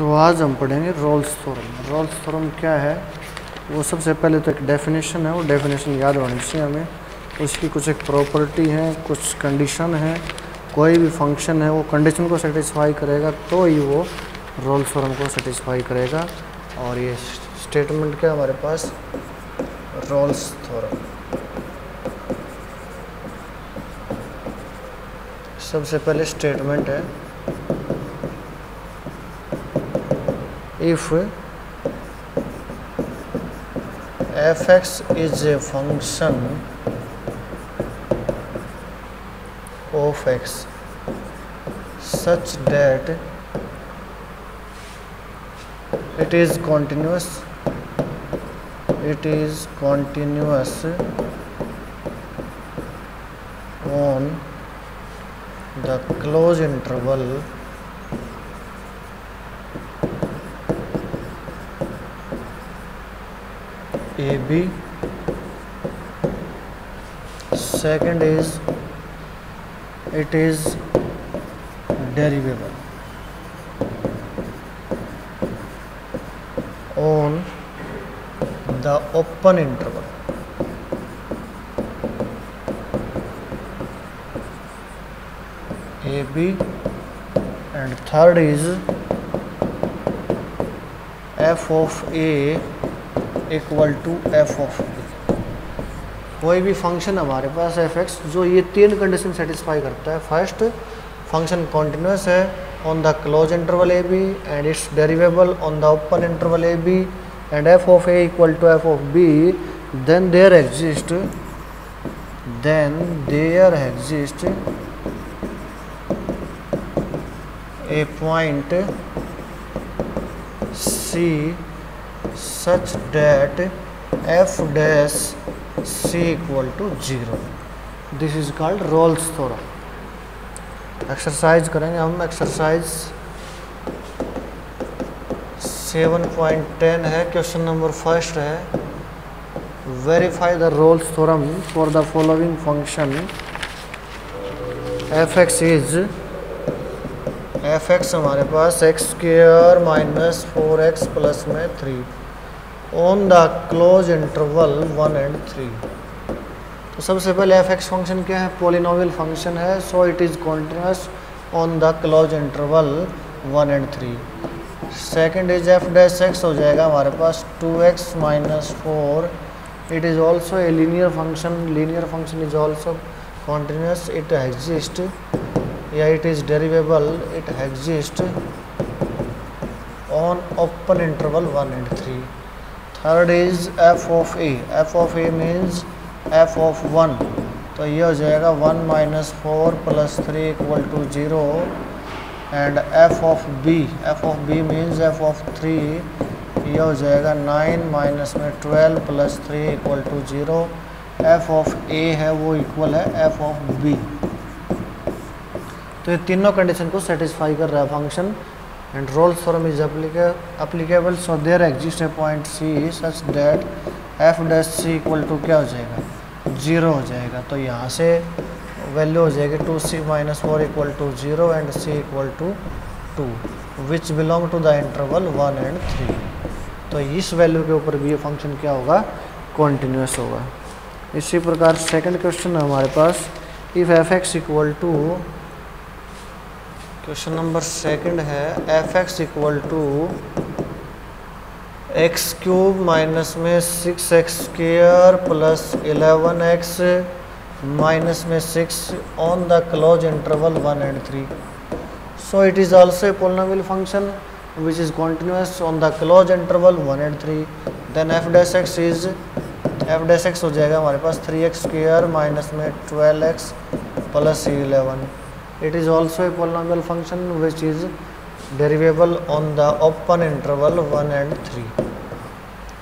तो आज हम पढ़ेंगे रोल्स थ्योरम। रोल्स थ्योरम क्या है, वो सबसे पहले तो एक डेफिनेशन है, वो डेफिनेशन याद होनी चाहिए हमें। उसकी कुछ एक प्रॉपर्टी है, कुछ कंडीशन है। कोई भी फंक्शन है वो कंडीशन को सेटिस्फाई करेगा तो ही वो रोल्स थ्योरम को सेटिस्फाई करेगा। और ये स्टेटमेंट क्या हमारे पास, रोल्स थ्योरम। सबसे पहले स्टेटमेंट है, if fx is a function of x such that it is continuous on the closed interval AB. Second is it is derivable on the open interval AB. And third is f of a equal to F of B. कोई भी function हमारे पास f x जो ये तीन condition satisfy करता है। First, function continuous है on the close interval a b and it's derivable on the open interval a b and F of a equal to F of b, then there exist a point c such that f dash c equal to 0. This is called Rolle's theorem. Exercise करेंगे हम। Exercise 7.10 है, question number first है, verify the Rolle's theorem for the following function f x is, f x हमारे पास x square minus 4x plus में 3 on the close interval 1 and 3। तो सबसे पहले एफ एक्स फंक्शन क्या है, पॉलिनोमियल फंक्शन है, so it is continuous on the close interval 1 and 3। Second is f dash x हो जाएगा हमारे पास 2x minus 4। It is also a linear function, linear function is also continuous, it exist या it is derivable, it exist on open interval 1 and 3। Third is f of a, f of a means f of 1, तो ये हो जाएगा 1 minus 4 plus 3 equal to 0। And F of b means f of 3, ये हो जाएगा 9 minus में 12 plus 3 equal to 0। F of a है वो इक्वल है एफ ऑफ बी। तो ये तीनों कंडीशन को सेटिस्फाई कर रहा है function. And Rolle's theorem is applicable, so there exist a point C such that F dash C equal to क्या हो जाएगा, 0 हो जाएगा। तो यहाँ से वैल्यू हो जाएगी 2c minus 4 equal to 0 and c equal to 2 which belong to the interval 1 and 3। तो इस वैल्यू के ऊपर भी ये फंक्शन क्या होगा, कॉन्टिन्यूस होगा। इसी प्रकार सेकंड क्वेश्चन है हमारे पास, if f x equal to, question number second है, F x equal to x cube minus में 6x square plus 11x minus में 6 on the close interval 1 and 3। So it is also a polynomial function which is continuous on the close interval 1 and 3। Then f dash x is, f dash x हो जाएगा हमारे पास 3x square minus में 12x plus 11। It is also a polynomial function which is derivable on the open interval 1 and 3.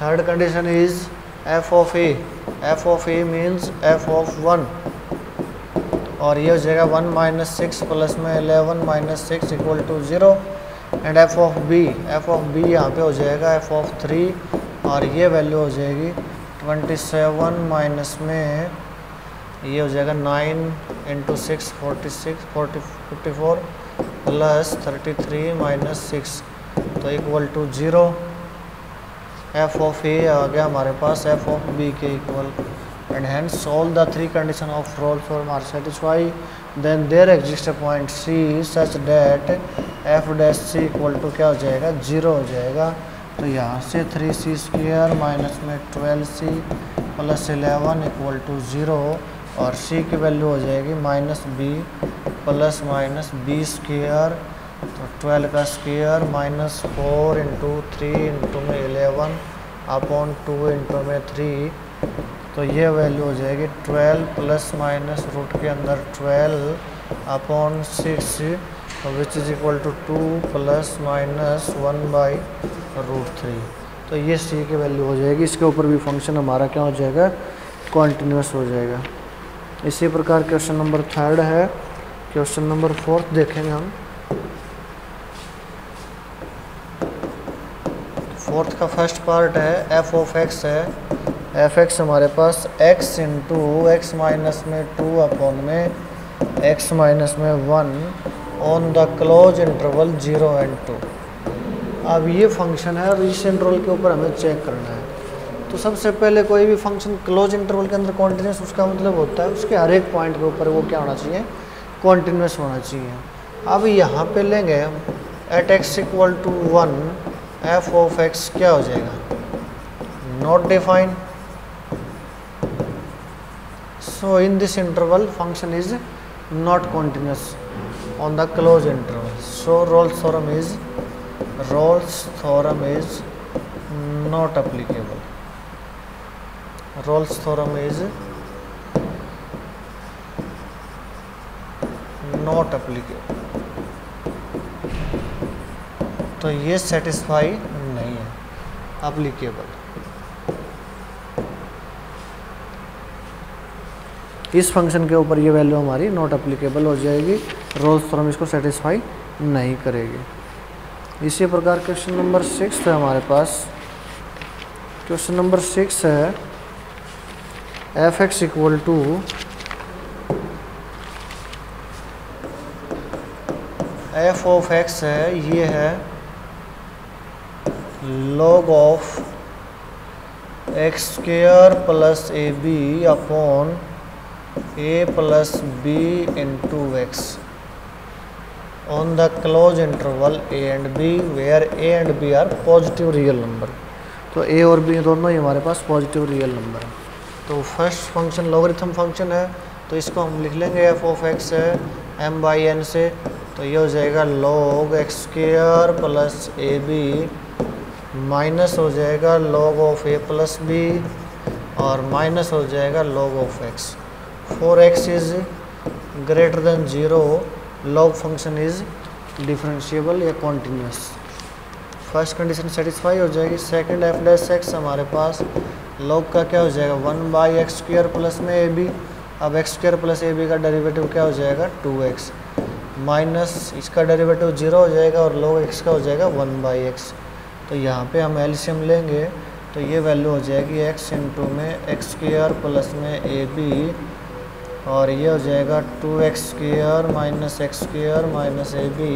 Third condition is f of a, f of a means f of 1, और ये हो जाएगा 1 minus 6 plus में 11 minus 6 equal to 0। And F of B यहाँ पे हो जाएगा f of 3, और ये वैल्यू हो जाएगी 27 माइनस में ये हो जाएगा 9 इंटू 6 54 प्लस 33 माइनस 6 तो equal to 0। F of A आ गया हमारे पास एफ ऑफ बी के equal, and hence all the three condition of Rolle's form are satisfy, then there exist a point C such that F dash C equal to क्या हो जाएगा 0 हो जाएगा। तो यहाँ से 3c² माइनस में 12c प्लस 11 इक्वल टू 0, और c की वैल्यू हो जाएगी -b प्लस माइनस b², तो 12 का स्क्वायर माइनस 4 इंटू 3 इंटू में 11 अपॉन 2 इंटू में 3, तो ये वैल्यू हो जाएगी 12 प्लस माइनस रूट के अंदर 12 upon 6 which is equal to 2 plus minus 1/√3। तो ये सी की वैल्यू हो जाएगी। इसके ऊपर भी फंक्शन हमारा क्या हो जाएगा, कॉन्टिन्यूस हो जाएगा। इसी प्रकार क्वेश्चन नंबर 3 है। क्वेश्चन नंबर 4 देखेंगे हम। 4 का फर्स्ट पार्ट है एफ ऑफ एक्स है। एफ एक्स हमारे पास x इंटू एक्स माइनस में 2 अपॉन में x माइनस में 1 on the close interval 0 and 2। अब ये फंक्शन है और इस इंटरवल के ऊपर हमें चेक करना है। तो सबसे पहले कोई भी फंक्शन क्लोज इंटरवल के अंदर कॉन्टिन्यूस, उसका मतलब होता है उसके हर एक पॉइंट के ऊपर वो क्या होना चाहिए, कॉन्टिन्यूस होना चाहिए। अब यहाँ पे लेंगे हम at x equal to 1 F of X क्या हो जाएगा, not define. So in this interval function is not continuous on the closed interval. So Rolle's theorem is not applicable. Rolle's theorem is not applicable. तो ये satisfy नहीं है, applicable. इस function के ऊपर ये वैल्यू हमारी नॉट अप्लीकेबल हो जाएगी। रोल्स थ्योरम इसको सेटिस्फाई नहीं करेगी। इसी प्रकार क्वेश्चन नंबर 6 है हमारे पास। क्वेश्चन नंबर 6 है F x equal to F of x है, ये है log of x² plus A B upon a plus b into x on the closed interval a and b where a and b are positive real number। तो a और b दोनों ही हमारे पास positive real number है। तो first function logarithm function है, तो इसको हम लिख लेंगे f ऑफ x है m/n से, तो ये हो जाएगा log x² प्लस ए बी माइनस हो जाएगा log of a plus b और माइनस हो जाएगा log of x। 4x is greater than 0, log function is differentiable या कॉन्टिन्यूस। फर्स्ट कंडीशन सेटिस्फाई हो जाएगी। सेकंड एफ डैश एक्स हमारे पास log का क्या हो जाएगा 1/x² प्लस में ए बी। अब x² प्लस ए बी का डेरिवेटिव क्या हो जाएगा 2x माइनस इसका डेरिवेटिव 0 हो जाएगा और log x का हो जाएगा 1/x। तो यहाँ पे हम एलसीएम लेंगे तो ये वैल्यू हो जाएगी x इंटू में x² प्लस में ए बी और ये हो जाएगा 2x² minus x² minus a b,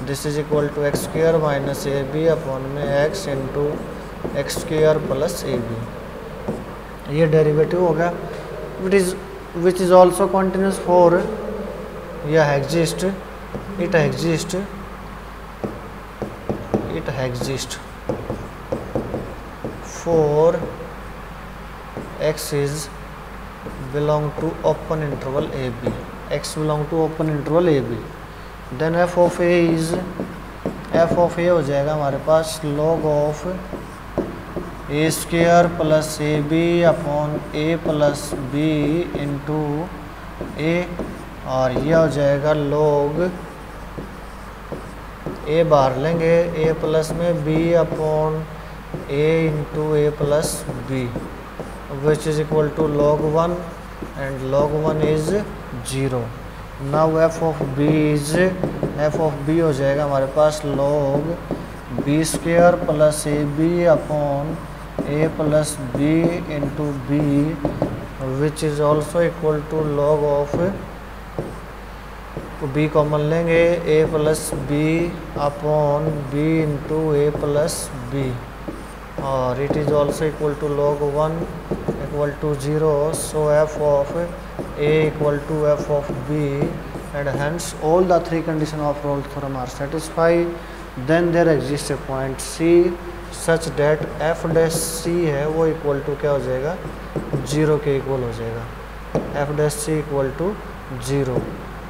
this is equal to x² minus a B upon में x इंटू x² प्लस ए बी। ये डेरिवेटिव होगा which is also continuous for यह exist it exist for x is belong to open interval AB, x belong to open interval AB, then f of a हो जाएगा हमारे पास log of a² plus A B upon a plus b into a और यह हो जाएगा log a बाहर लेंगे a प्लस में b अपॉन a इंटू a plus b which is equal to log 1 and log 1 is 0। now f of b हो जाएगा हमारे पास log b² plus A B upon a plus b into b which is also equal to log of तो b common लेंगे, a plus b upon b into a plus b, और it is also equal to log 1 equal to 0. So f of a equal to f of b, and hence all the three conditions of Rolle's theorem are satisfied. Then there exists a point C such that f dash c है वो equal to क्या हो जाएगा, 0 के equal हो जाएगा, f dash c equal to 0,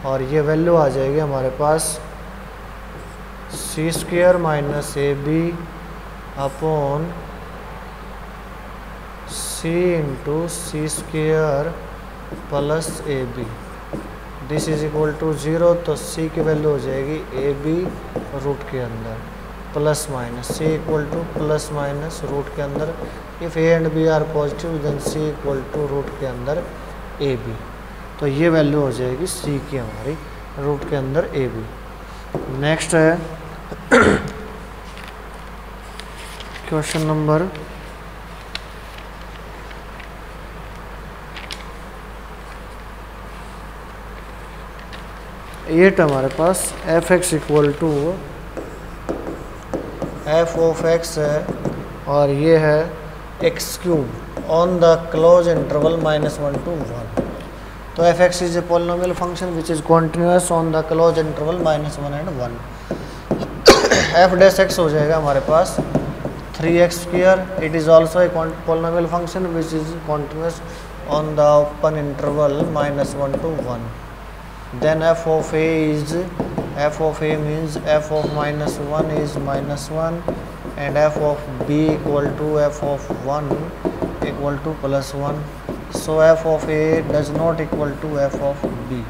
और ये वैल्यू आ जाएगी हमारे पास c square minus a B upon c into c square plus A b. This is equal to 0, तो c की वैल्यू हो जाएगी ए बी रूट के अंदर plus minus c equal to plus minus root के अंदर. If a and b are positive then c equal to root के अंदर ए बी. तो ये वैल्यू हो जाएगी c की हमारी रूट के अंदर ए बी. नेक्स्ट है क्वेश्चन नंबर 8 हमारे पास f x equal to F of x है, और ये है x cube on the close interval -1 to 1. तो f x is a polynomial function which is continuous on the close interval -1 and 1. F dash x हो जाएगा हमारे पास 3x². It is also a polynomial function which is continuous on the open interval -1 to 1. Then f of a means f of -1 is -1, and f of b equal to f of 1 equal to +1. So f of a does not equal to f of b.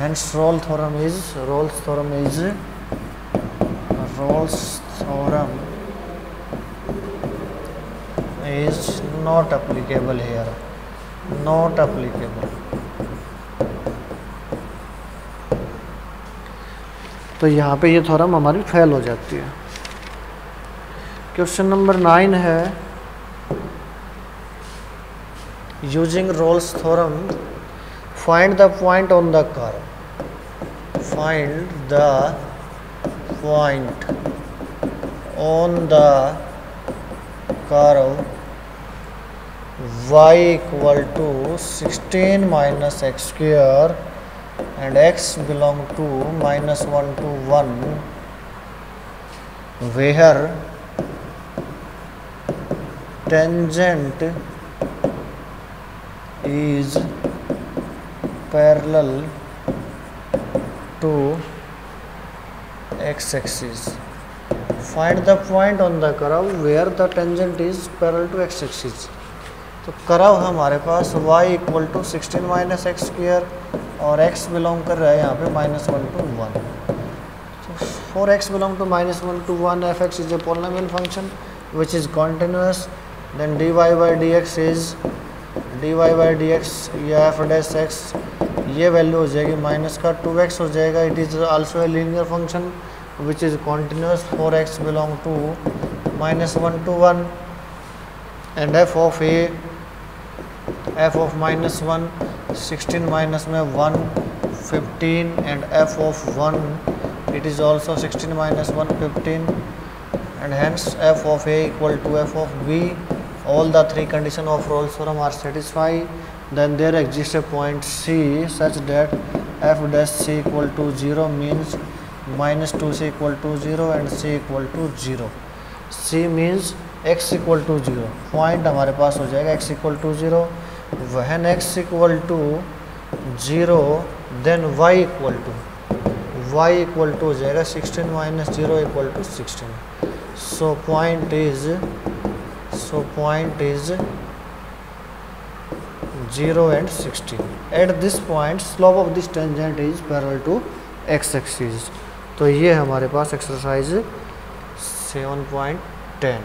Hence Rolle's theorem is not applicable here. Not applicable. तो यहाँ पे ये theorem हमारी fail हो जाती है. Question number 9 है using Rolle's theorem find the point on the curve. Find the point on the curve y equal to 16 minus X square and x belong to -1 to 1, where tangent is parallel to x-axis. Find the point on the curve where the tangent is parallel to x-axis. तो curve हमारे पास y equal to 16 minus X square और x belong कर रहा है यहाँ पे -1 to 1. So for x belong to -1 to 1, f(x) is a polynomial function which is continuous. Then dy by dx या f dash x, ये वैल्यू हो जाएगी माइनस का 2x हो जाएगा. It is also a linear function which is continuous. For x belong to -1 to 1, and f of -1 16 minus में 1 15, and f of 1 it is also 16 minus 1 15, and hence f of a equal to f of b. All the three conditions of Rolle's theorem are satisfied. Then there exists a point C such that f dash c equal to 0 means -2c equal to 0 and c equal to 0. C means x equal to 0. Point हमारे पास हो जाएगा x equal to 0. when x equal to 0 then y equal to हो जाएगा 16 minus 0 equal to 16. So point is 0 and 16. At this point slope of this tangent is parallel to x-axis. तो ये हमारे पास exercise 7.10.